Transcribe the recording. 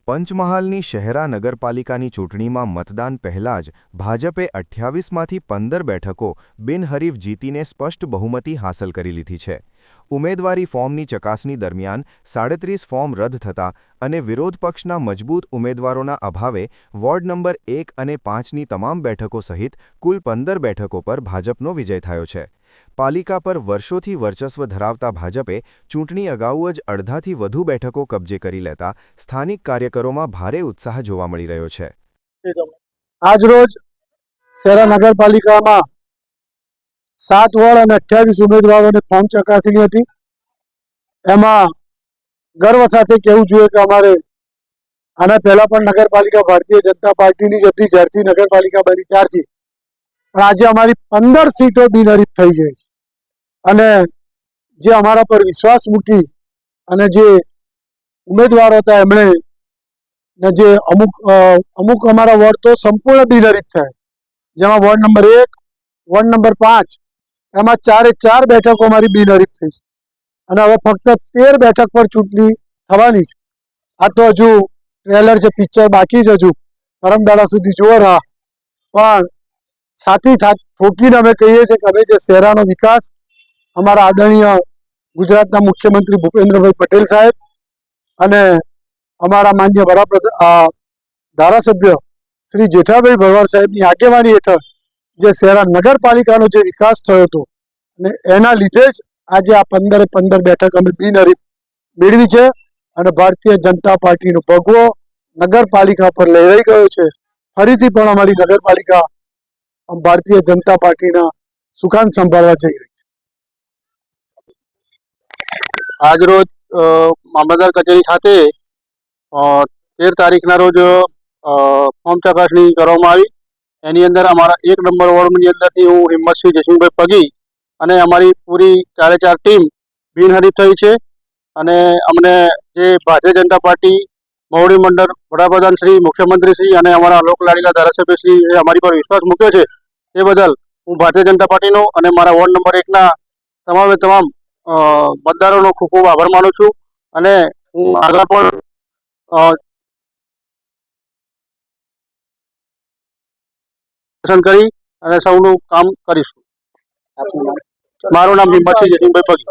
પંચમહાલની શહેરા નગરપાલિકાની ચૂંટણીમાં મતદાન પહેલાં જ ભાજપે 28માંથી 15 બેઠકો બિનહરીફ જીતીને સ્પષ્ટ બહુમતી હાંસલ કરી લીધી છે. ઉમેદવારી ફોર્મની ચકાસણી દરમિયાન 37 ફોર્મ રદ થતાં અને વિરોધ પક્ષના મજબૂત ઉમેદવારોના અભાવે વોર્ડ નંબર 1 અને 5ની તમામ બેઠકો સહિત કુલ 15 બેઠકો પર ભાજપનો વિજય થયો છે. પાલિકા પર વર્ષોથી વર્ચસ્વ ધરાવતા ભાજપે ચૂંટણી અગાઉ જ અડધાથી વધુ બેઠકો કબજે કરી લેતા સ્થાનિક કાર્યકરોમાં ભારે ઉત્સાહ જોવા મળી રહ્યો છે. આજરોજ શહેરા નગરપાલિકામાં 7 વોર્ડ અને 28 ઉમેદવારોને ફોર્મ ચકાસણી હતી. એમાં ગર્વ સાથે કહેવું જોઈએ કે અમારે આના પહેલા પણ નગરપાલિકા ભારતીય જનતા પાર્ટીની જ હતી જ્યારથી નગરપાલિકા બની ત્યારથી, પણ આજે અમારી 15 સીટો બિનહરીફ થઈ ગઈ અને જે અમારા પર વિશ્વાસ મૂકી અને જે ઉમેદવારો હતા એમણે ને જે અમુક અમારા વોર્ડ તો સંપૂર્ણ બિનહરીફ થયા, જેમાં વોર્ડ નંબર 1, વોર્ડ નંબર 5 એમાં 4 બેઠકો અમારી બિનહરીફ થઈ છે અને હવે ફક્ત 13 બેઠક પર ચૂંટણી થવાની છે. આ તો હજુ ટ્રેલર છે, પિક્ચર બાકી છે, હજુ પરમદાડા સુધી જોવો રહા. પણ સાથે ઠોકીને અમે કહીએ છીએ કે અમે જે શહેરાનો વિકાસ અમારા આદરણીય ગુજરાતના મુખ્યમંત્રી ભૂપેન્દ્રભાઈ પટેલ સાહેબ અને અમારા માન્ય ધારાસભ્ય શ્રી જેઠાભાઈ ભરવાડ સાહેબની આગેવાની હેઠળ જે શહેરા નગરપાલિકાનો જે વિકાસ થયો હતો અને એના લીધે જ આજે આ 15 બેઠક અમે બિનહરીફ મેળવી છે અને ભારતીય જનતા પાર્ટીનો ભગવો નગરપાલિકા પર લહેરાઈ ગયો છે. ફરીથી પણ અમારી નગરપાલિકા ભારતીય જનતા પાર્ટીના સુકાન સંભાળવા જઈ રહી છે. આજરોજ મામલતદાર કચેરી ખાતે 13 તારીખના રોજ ફોર્મ ચકાસણી કરવામાં આવી. એની અંદર અમારા 1 નંબર વોર્ડની અંદરથી હું હિંમતસિંહ જયસિંહભાઈ પગી અને અમારી પૂરી 4 ટીમ બિનહરીફ થઈ છે અને અમને જે ભારતીય જનતા પાર્ટી મહુડી મંડળ વડાપ્રધાન શ્રી, મુખ્યમંત્રી શ્રી અને અમારા લોકલાડીલા ધારાસભ્ય શ્રી એ અમારી પર વિશ્વાસ મૂક્યો છે તે બદલ હું ભારતીય જનતા પાર્ટીનો અને મારા વોર્ડ નંબર 1ના તમામે તમામ મતદારોનો ખૂબ ખૂબ આભાર માનું છું અને હું આગળ પણ કરી અને સૌનું કામ કરીશું. મારું નામ હિંમતસિંહ જયસિંહભાઈ પગી.